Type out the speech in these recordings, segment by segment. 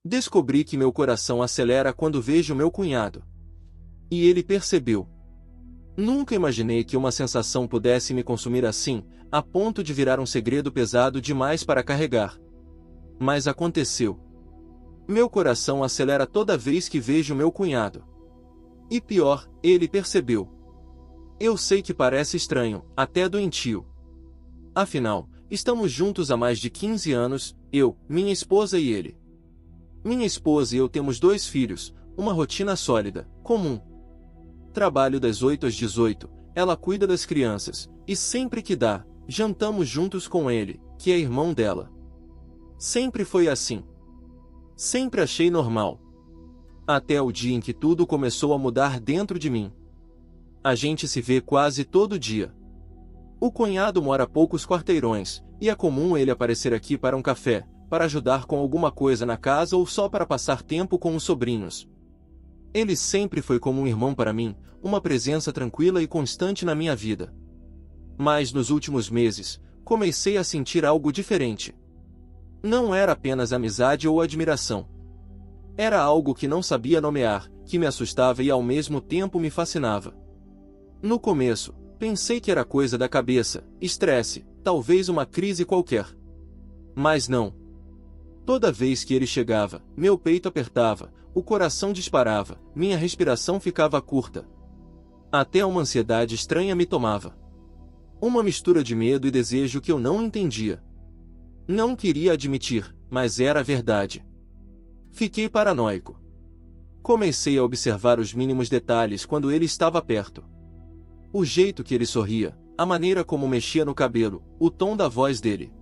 Descobri que meu coração acelera quando vejo meu cunhado. E ele percebeu. Nunca imaginei que uma sensação pudesse me consumir assim, a ponto de virar um segredo pesado demais para carregar. Mas aconteceu. Meu coração acelera toda vez que vejo meu cunhado. E pior, ele percebeu. Eu sei que parece estranho, até doentio. Afinal, estamos juntos há mais de 15 anos, eu, minha esposa e ele. Minha esposa e eu temos 2 filhos, uma rotina sólida, comum. Trabalho das 8 às 18, ela cuida das crianças, e sempre que dá, jantamos juntos com ele, que é irmão dela. Sempre foi assim. Sempre achei normal. Até o dia em que tudo começou a mudar dentro de mim. A gente se vê quase todo dia. O cunhado mora a poucos quarteirões, e é comum ele aparecer aqui para um café, para ajudar com alguma coisa na casa ou só para passar tempo com os sobrinhos. Ele sempre foi como um irmão para mim, uma presença tranquila e constante na minha vida. Mas nos últimos meses, comecei a sentir algo diferente. Não era apenas amizade ou admiração. Era algo que não sabia nomear, que me assustava e ao mesmo tempo me fascinava. No começo, pensei que era coisa da cabeça, estresse, talvez uma crise qualquer. Mas não. Toda vez que ele chegava, meu peito apertava, o coração disparava, minha respiração ficava curta. Até uma ansiedade estranha me tomava. Uma mistura de medo e desejo que eu não entendia. Não queria admitir, mas era a verdade. Fiquei paranoico. Comecei a observar os mínimos detalhes quando ele estava perto. O jeito que ele sorria, a maneira como mexia no cabelo, o tom da voz dele.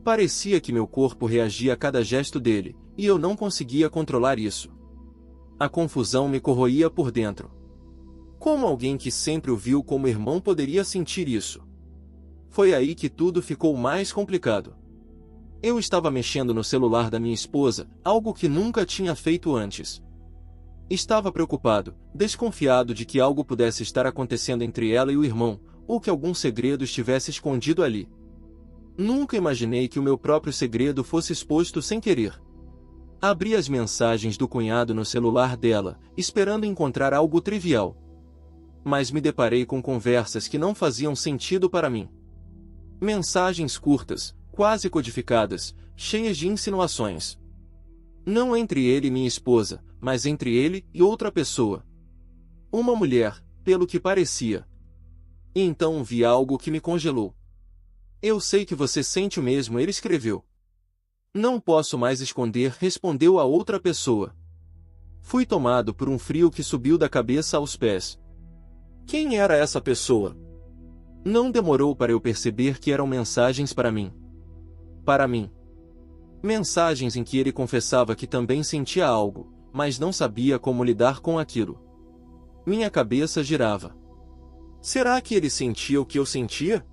Parecia que meu corpo reagia a cada gesto dele, e eu não conseguia controlar isso. A confusão me corroía por dentro. Como alguém que sempre o viu como irmão poderia sentir isso? Foi aí que tudo ficou mais complicado. Eu estava mexendo no celular da minha esposa, algo que nunca tinha feito antes. Estava preocupado, desconfiado de que algo pudesse estar acontecendo entre ela e o irmão, ou que algum segredo estivesse escondido ali. Nunca imaginei que o meu próprio segredo fosse exposto sem querer. Abri as mensagens do cunhado no celular dela, esperando encontrar algo trivial. Mas me deparei com conversas que não faziam sentido para mim. Mensagens curtas, quase codificadas, cheias de insinuações. Não entre ele e minha esposa, mas entre ele e outra pessoa. Uma mulher, pelo que parecia. E então vi algo que me congelou. Eu sei que você sente o mesmo, ele escreveu. Não posso mais esconder, respondeu a outra pessoa. Fui tomado por um frio que subiu da cabeça aos pés. Quem era essa pessoa? Não demorou para eu perceber que eram mensagens para mim. Para mim. Mensagens em que ele confessava que também sentia algo, mas não sabia como lidar com aquilo. Minha cabeça girava. Será que ele sentia o que eu sentia?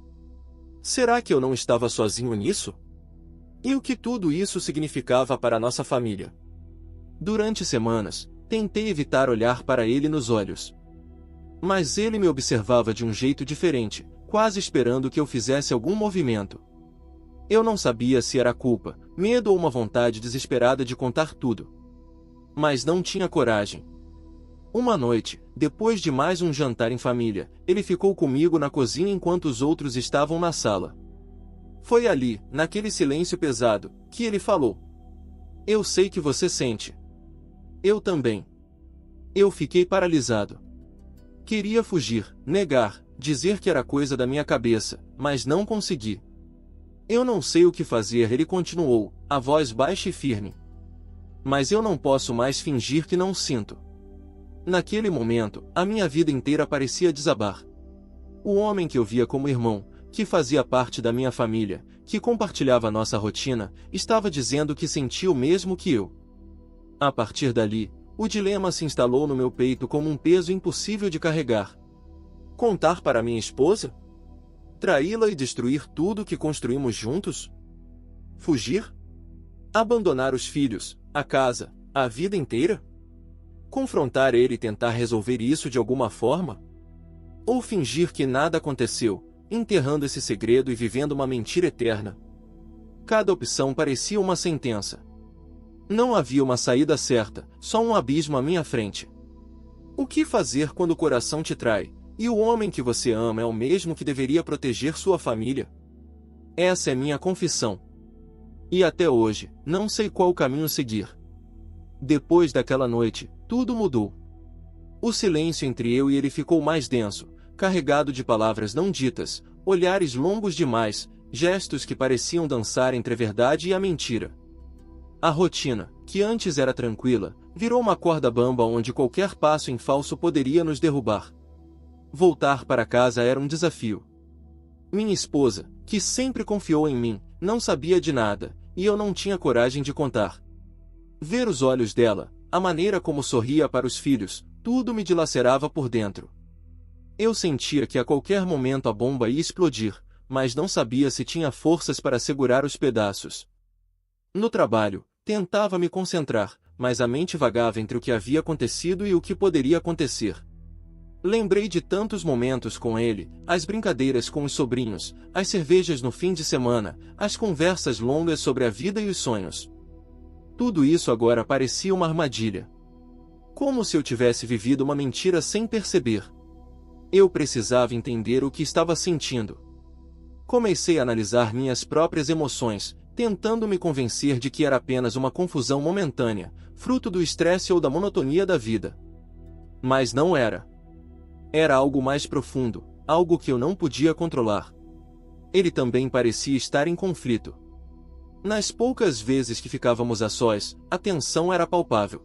Será que eu não estava sozinho nisso? E o que tudo isso significava para nossa família? Durante semanas, tentei evitar olhar para ele nos olhos. Mas ele me observava de um jeito diferente, quase esperando que eu fizesse algum movimento. Eu não sabia se era culpa, medo ou uma vontade desesperada de contar tudo. Mas não tinha coragem. Uma noite, depois de mais um jantar em família, ele ficou comigo na cozinha enquanto os outros estavam na sala. Foi ali, naquele silêncio pesado, que ele falou. Eu sei que você sente. Eu também. Eu fiquei paralisado. Queria fugir, negar, dizer que era coisa da minha cabeça, mas não consegui. Eu não sei o que fazer, ele continuou, a voz baixa e firme. Mas eu não posso mais fingir que não sinto. Naquele momento, a minha vida inteira parecia desabar. O homem que eu via como irmão, que fazia parte da minha família, que compartilhava nossa rotina, estava dizendo que sentia o mesmo que eu. A partir dali, o dilema se instalou no meu peito como um peso impossível de carregar. Contar para minha esposa? Traí-la e destruir tudo que construímos juntos? Fugir? Abandonar os filhos, a casa, a vida inteira? Confrontar ele e tentar resolver isso de alguma forma? Ou fingir que nada aconteceu, enterrando esse segredo e vivendo uma mentira eterna? Cada opção parecia uma sentença. Não havia uma saída certa, só um abismo à minha frente. O que fazer quando o coração te trai, e o homem que você ama é o mesmo que deveria proteger sua família? Essa é minha confissão. E até hoje, não sei qual caminho seguir. Depois daquela noite, tudo mudou. O silêncio entre eu e ele ficou mais denso, carregado de palavras não ditas, olhares longos demais, gestos que pareciam dançar entre a verdade e a mentira. A rotina, que antes era tranquila, virou uma corda bamba onde qualquer passo em falso poderia nos derrubar. Voltar para casa era um desafio. Minha esposa, que sempre confiou em mim, não sabia de nada, e eu não tinha coragem de contar. Ver os olhos dela, a maneira como sorria para os filhos, tudo me dilacerava por dentro. Eu sentia que a qualquer momento a bomba ia explodir, mas não sabia se tinha forças para segurar os pedaços. No trabalho, tentava me concentrar, mas a mente vagava entre o que havia acontecido e o que poderia acontecer. Lembrei de tantos momentos com ele, as brincadeiras com os sobrinhos, as cervejas no fim de semana, as conversas longas sobre a vida e os sonhos. Tudo isso agora parecia uma armadilha. Como se eu tivesse vivido uma mentira sem perceber. Eu precisava entender o que estava sentindo. Comecei a analisar minhas próprias emoções, tentando me convencer de que era apenas uma confusão momentânea, fruto do estresse ou da monotonia da vida. Mas não era. Era algo mais profundo, algo que eu não podia controlar. Ele também parecia estar em conflito. Nas poucas vezes que ficávamos a sós, a tensão era palpável.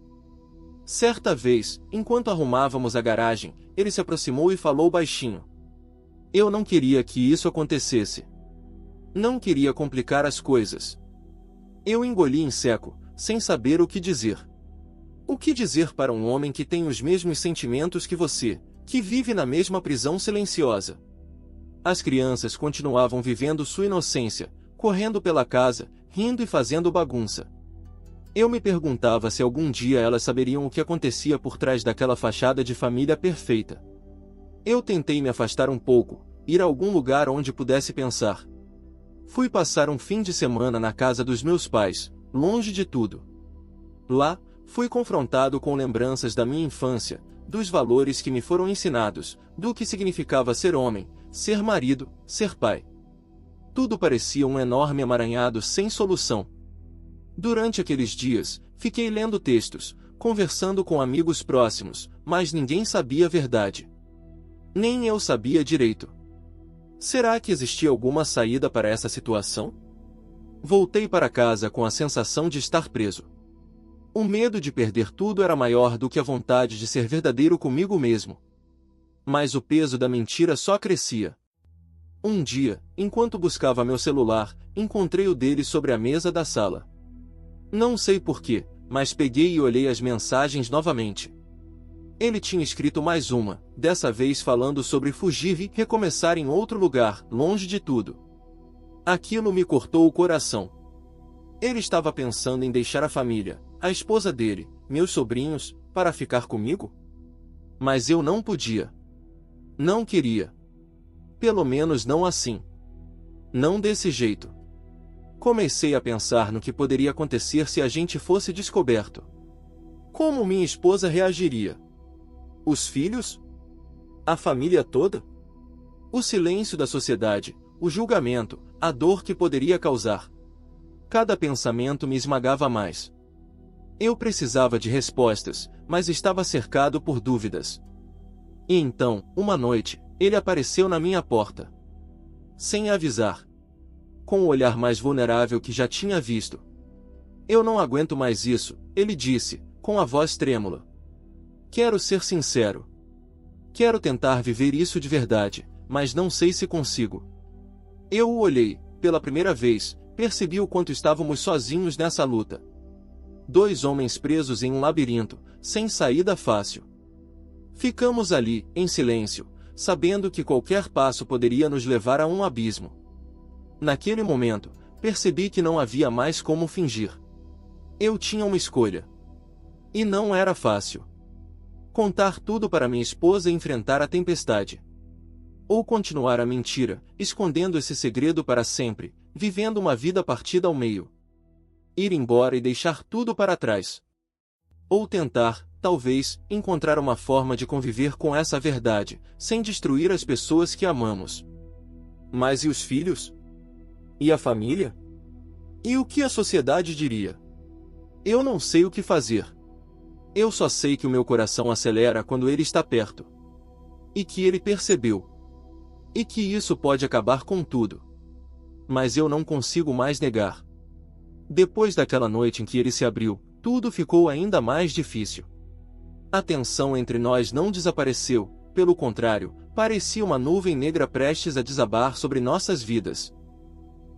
Certa vez, enquanto arrumávamos a garagem, ele se aproximou e falou baixinho. Eu não queria que isso acontecesse. Não queria complicar as coisas. Eu engoli em seco, sem saber o que dizer. O que dizer para um homem que tem os mesmos sentimentos que você, que vive na mesma prisão silenciosa? As crianças continuavam vivendo sua inocência, correndo pela casa, rindo e fazendo bagunça. Eu me perguntava se algum dia elas saberiam o que acontecia por trás daquela fachada de família perfeita. Eu tentei me afastar um pouco, ir a algum lugar onde pudesse pensar. Fui passar um fim de semana na casa dos meus pais, longe de tudo. Lá, fui confrontado com lembranças da minha infância, dos valores que me foram ensinados, do que significava ser homem, ser marido, ser pai. Tudo parecia um enorme emaranhado sem solução. Durante aqueles dias, fiquei lendo textos, conversando com amigos próximos, mas ninguém sabia a verdade. Nem eu sabia direito. Será que existia alguma saída para essa situação? Voltei para casa com a sensação de estar preso. O medo de perder tudo era maior do que a vontade de ser verdadeiro comigo mesmo. Mas o peso da mentira só crescia. Um dia, enquanto buscava meu celular, encontrei o dele sobre a mesa da sala. Não sei porquê, mas peguei e olhei as mensagens novamente. Ele tinha escrito mais uma, dessa vez falando sobre fugir e recomeçar em outro lugar, longe de tudo. Aquilo me cortou o coração. Ele estava pensando em deixar a família, a esposa dele, meus sobrinhos, para ficar comigo? Mas eu não podia. Não queria. Pelo menos não assim. Não desse jeito. Comecei a pensar no que poderia acontecer se a gente fosse descoberto. Como minha esposa reagiria? Os filhos? A família toda? O silêncio da sociedade, o julgamento, a dor que poderia causar. Cada pensamento me esmagava mais. Eu precisava de respostas, mas estava cercado por dúvidas. E então, uma noite, ele apareceu na minha porta. Sem avisar. Com o olhar mais vulnerável que já tinha visto. Eu não aguento mais isso, ele disse, com a voz trêmula. Quero ser sincero. Quero tentar viver isso de verdade, mas não sei se consigo. Eu o olhei, pela primeira vez, percebi o quanto estávamos sozinhos nessa luta. Dois homens presos em um labirinto, sem saída fácil. Ficamos ali, em silêncio, sabendo que qualquer passo poderia nos levar a um abismo. Naquele momento, percebi que não havia mais como fingir. Eu tinha uma escolha. E não era fácil. Contar tudo para minha esposa e enfrentar a tempestade. Ou continuar a mentira, escondendo esse segredo para sempre, vivendo uma vida partida ao meio. ir embora e deixar tudo para trás. Ou tentar, talvez, encontrar uma forma de conviver com essa verdade, sem destruir as pessoas que amamos. Mas e os filhos? E a família? E o que a sociedade diria? Eu não sei o que fazer. Eu só sei que o meu coração acelera quando ele está perto. E que ele percebeu. E que isso pode acabar com tudo. Mas eu não consigo mais negar. Depois daquela noite em que ele se abriu, tudo ficou ainda mais difícil. A tensão entre nós não desapareceu, pelo contrário, parecia uma nuvem negra prestes a desabar sobre nossas vidas.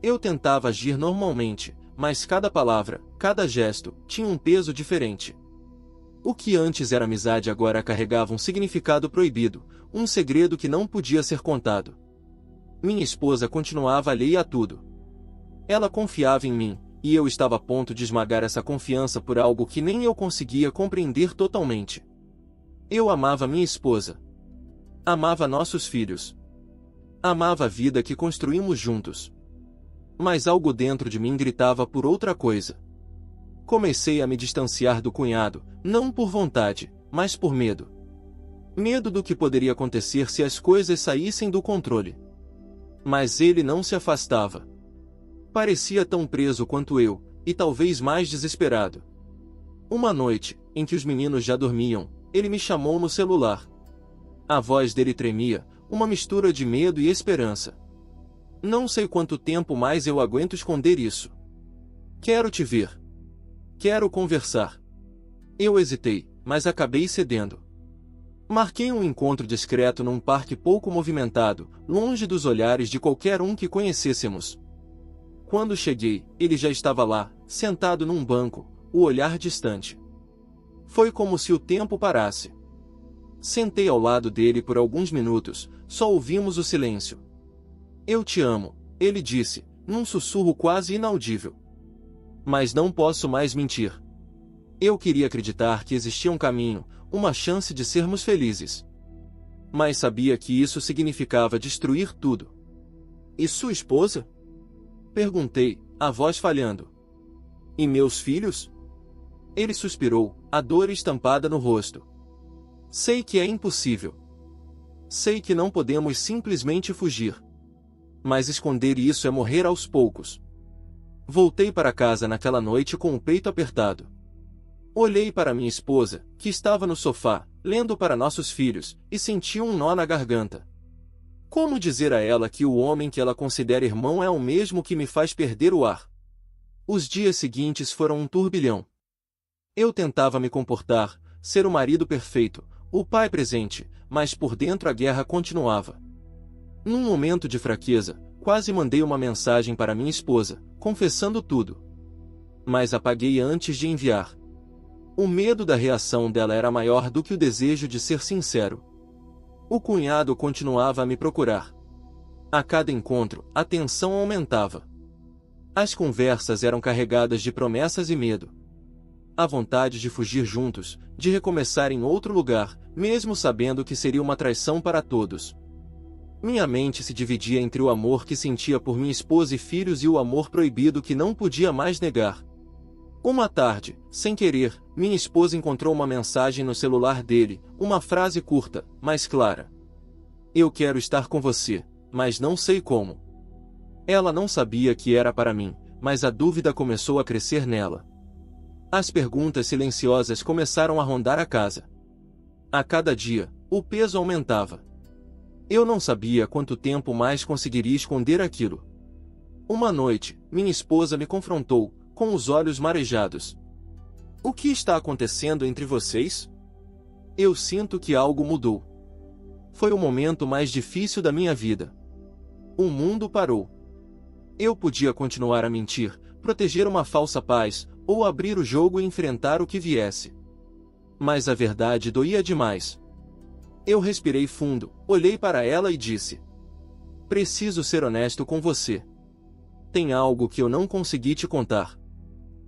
Eu tentava agir normalmente, mas cada palavra, cada gesto, tinha um peso diferente. O que antes era amizade agora carregava um significado proibido, um segredo que não podia ser contado. Minha esposa continuava alheia a tudo. Ela confiava em mim, e eu estava a ponto de esmagar essa confiança por algo que nem eu conseguia compreender totalmente. Eu amava minha esposa. Amava nossos filhos. Amava a vida que construímos juntos. Mas algo dentro de mim gritava por outra coisa. Comecei a me distanciar do cunhado, não por vontade, mas por medo. Medo do que poderia acontecer se as coisas saíssem do controle. Mas ele não se afastava. Parecia tão preso quanto eu, e talvez mais desesperado. Uma noite, em que os meninos já dormiam, ele me chamou no celular. A voz dele tremia, uma mistura de medo e esperança. Não sei quanto tempo mais eu aguento esconder isso. Quero te ver. Quero conversar. Eu hesitei, mas acabei cedendo. Marquei um encontro discreto num parque pouco movimentado, longe dos olhares de qualquer um que conhecêssemos. Quando cheguei, ele já estava lá, sentado num banco, o olhar distante. Foi como se o tempo parasse. Sentei ao lado dele por alguns minutos, só ouvimos o silêncio. Eu te amo, ele disse, num sussurro quase inaudível. Mas não posso mais mentir. Eu queria acreditar que existia um caminho, uma chance de sermos felizes. Mas sabia que isso significava destruir tudo. E sua esposa? Perguntei, a voz falhando. E meus filhos? Ele suspirou, a dor estampada no rosto. Sei que é impossível. Sei que não podemos simplesmente fugir. Mas esconder isso é morrer aos poucos. Voltei para casa naquela noite com o peito apertado. Olhei para minha esposa, que estava no sofá, lendo para nossos filhos, e senti um nó na garganta. Como dizer a ela que o homem que ela considera irmão é o mesmo que me faz perder o ar? Os dias seguintes foram um turbilhão. Eu tentava me comportar, ser o marido perfeito, o pai presente, mas por dentro a guerra continuava. Num momento de fraqueza, quase mandei uma mensagem para minha esposa, confessando tudo. Mas apaguei antes de enviar. O medo da reação dela era maior do que o desejo de ser sincero. O cunhado continuava a me procurar. A cada encontro, a tensão aumentava. As conversas eram carregadas de promessas e medo. A vontade de fugir juntos, de recomeçar em outro lugar, mesmo sabendo que seria uma traição para todos. Minha mente se dividia entre o amor que sentia por minha esposa e filhos e o amor proibido que não podia mais negar. Uma tarde, sem querer, minha esposa encontrou uma mensagem no celular dele, uma frase curta, mas clara. Eu quero estar com você, mas não sei como. Ela não sabia que era para mim, mas a dúvida começou a crescer nela. As perguntas silenciosas começaram a rondar a casa. A cada dia, o peso aumentava. Eu não sabia quanto tempo mais conseguiria esconder aquilo. Uma noite, minha esposa me confrontou, com os olhos marejados. O que está acontecendo entre vocês? Eu sinto que algo mudou. Foi o momento mais difícil da minha vida. O mundo parou. Eu podia continuar a mentir, proteger uma falsa paz, ou abrir o jogo e enfrentar o que viesse. Mas a verdade doía demais. Eu respirei fundo, olhei para ela e disse: preciso ser honesto com você. Tem algo que eu não consegui te contar.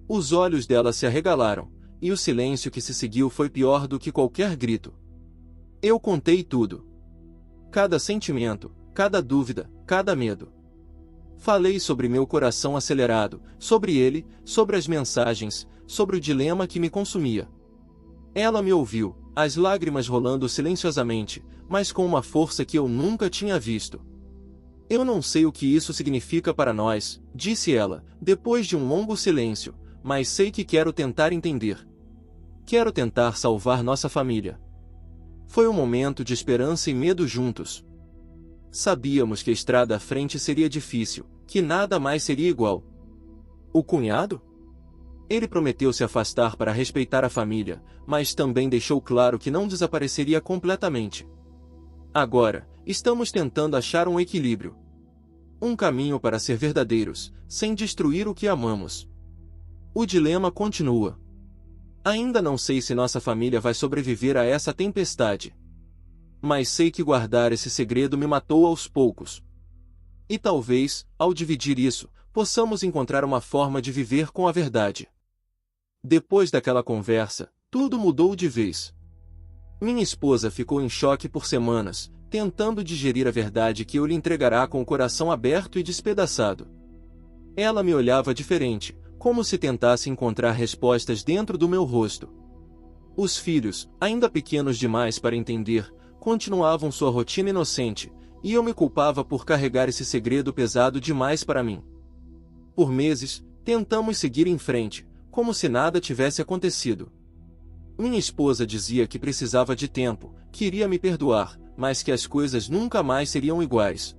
Os olhos dela se arregalaram, e o silêncio que se seguiu foi pior do que qualquer grito. Eu contei tudo. Cada sentimento, cada dúvida, cada medo. Falei sobre meu coração acelerado, sobre ele, sobre as mensagens, sobre o dilema que me consumia. Ela me ouviu, as lágrimas rolando silenciosamente, mas com uma força que eu nunca tinha visto. Eu não sei o que isso significa para nós, disse ela, depois de um longo silêncio, mas sei que quero tentar entender. Quero tentar salvar nossa família. Foi um momento de esperança e medo juntos. Sabíamos que a estrada à frente seria difícil, que nada mais seria igual. O cunhado? Ele prometeu se afastar para respeitar a família, mas também deixou claro que não desapareceria completamente. Agora, estamos tentando achar um equilíbrio. Um caminho para ser verdadeiros, sem destruir o que amamos. O dilema continua. Ainda não sei se nossa família vai sobreviver a essa tempestade. Mas sei que guardar esse segredo me matou aos poucos. E talvez, ao dividir isso, possamos encontrar uma forma de viver com a verdade. Depois daquela conversa, tudo mudou de vez. Minha esposa ficou em choque por semanas, tentando digerir a verdade que eu lhe entregará com o coração aberto e despedaçado. Ela me olhava diferente, como se tentasse encontrar respostas dentro do meu rosto. Os filhos, ainda pequenos demais para entender, continuavam sua rotina inocente, e eu me culpava por carregar esse segredo pesado demais para mim. Por meses, tentamos seguir em frente, como se nada tivesse acontecido. Minha esposa dizia que precisava de tempo, que iria me perdoar, mas que as coisas nunca mais seriam iguais.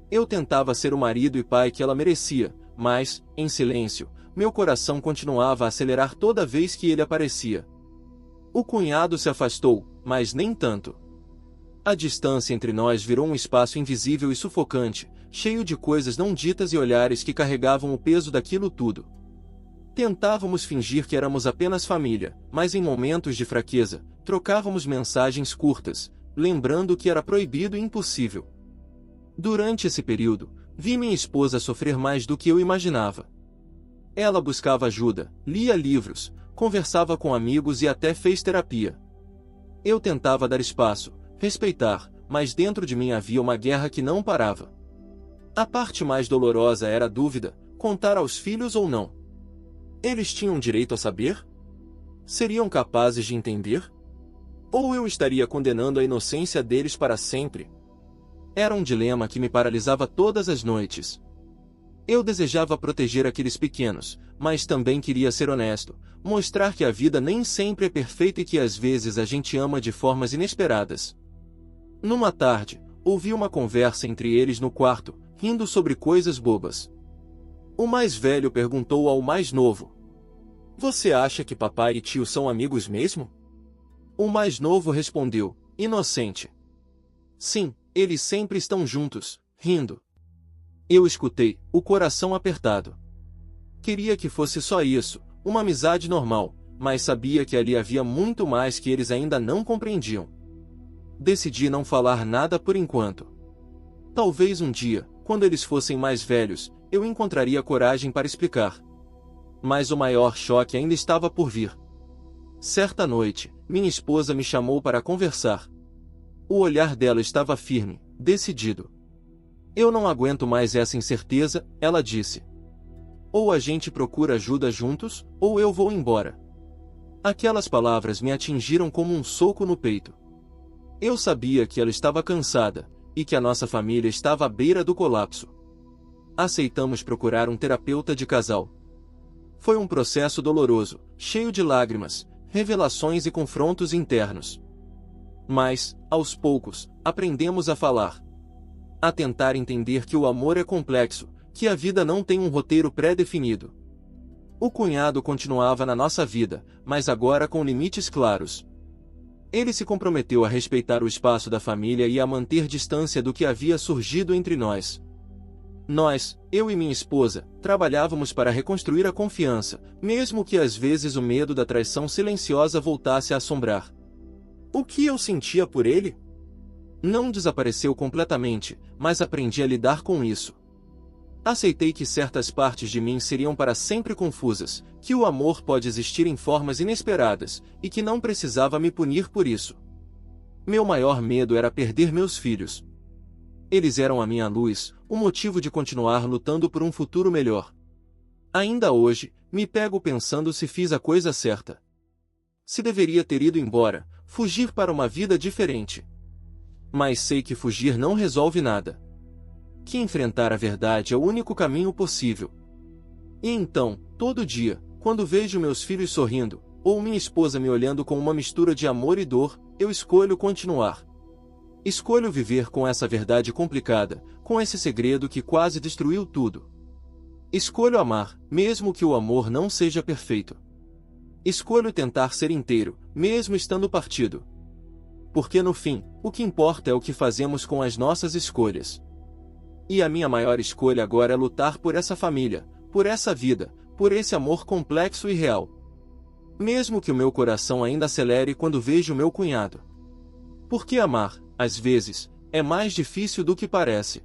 Eu tentava ser o marido e pai que ela merecia, mas, em silêncio, meu coração continuava a acelerar toda vez que ele aparecia. O cunhado se afastou, mas nem tanto. A distância entre nós virou um espaço invisível e sufocante, cheio de coisas não ditas e olhares que carregavam o peso daquilo tudo. Tentávamos fingir que éramos apenas família, mas em momentos de fraqueza, trocávamos mensagens curtas, lembrando que era proibido e impossível. Durante esse período, vi minha esposa sofrer mais do que eu imaginava. Ela buscava ajuda, lia livros, conversava com amigos e até fez terapia. Eu tentava dar espaço, respeitar, mas dentro de mim havia uma guerra que não parava. A parte mais dolorosa era a dúvida, contar aos filhos ou não. Eles tinham direito a saber? Seriam capazes de entender? Ou eu estaria condenando a inocência deles para sempre? Era um dilema que me paralisava todas as noites. Eu desejava proteger aqueles pequenos, mas também queria ser honesto, mostrar que a vida nem sempre é perfeita e que às vezes a gente ama de formas inesperadas. Numa tarde, ouvi uma conversa entre eles no quarto, rindo sobre coisas bobas. O mais velho perguntou ao mais novo: "Você acha que papai e tio são amigos mesmo?" O mais novo respondeu, inocente: "Sim, eles sempre estão juntos, rindo." Eu escutei, o coração apertado. Queria que fosse só isso, uma amizade normal, mas sabia que ali havia muito mais que eles ainda não compreendiam. Decidi não falar nada por enquanto. Talvez um dia, quando eles fossem mais velhos, eu encontraria coragem para explicar. Mas o maior choque ainda estava por vir. Certa noite, minha esposa me chamou para conversar. O olhar dela estava firme, decidido. "Eu não aguento mais essa incerteza", ela disse. "Ou a gente procura ajuda juntos, ou eu vou embora." Aquelas palavras me atingiram como um soco no peito. Eu sabia que ela estava cansada, e que a nossa família estava à beira do colapso. Aceitamos procurar um terapeuta de casal. Foi um processo doloroso, cheio de lágrimas, revelações e confrontos internos. Mas, aos poucos, aprendemos a falar. A tentar entender que o amor é complexo, que a vida não tem um roteiro pré-definido. O cunhado continuava na nossa vida, mas agora com limites claros. Ele se comprometeu a respeitar o espaço da família e a manter distância do que havia surgido entre nós. Nós, eu e minha esposa, trabalhávamos para reconstruir a confiança, mesmo que às vezes o medo da traição silenciosa voltasse a assombrar. O que eu sentia por ele? Não desapareceu completamente, mas aprendi a lidar com isso. Aceitei que certas partes de mim seriam para sempre confusas, que o amor pode existir em formas inesperadas, e que não precisava me punir por isso. Meu maior medo era perder meus filhos. Eles eram a minha luz, o motivo de continuar lutando por um futuro melhor. Ainda hoje, me pego pensando se fiz a coisa certa. Se deveria ter ido embora, fugir para uma vida diferente. Mas sei que fugir não resolve nada. Que enfrentar a verdade é o único caminho possível. E então, todo dia, quando vejo meus filhos sorrindo, ou minha esposa me olhando com uma mistura de amor e dor, eu escolho continuar. Escolho viver com essa verdade complicada, com esse segredo que quase destruiu tudo. Escolho amar, mesmo que o amor não seja perfeito. Escolho tentar ser inteiro, mesmo estando partido. Porque no fim, o que importa é o que fazemos com as nossas escolhas. E a minha maior escolha agora é lutar por essa família, por essa vida, por esse amor complexo e real. Mesmo que o meu coração ainda acelere quando vejo meu cunhado. Porque amar, às vezes, é mais difícil do que parece.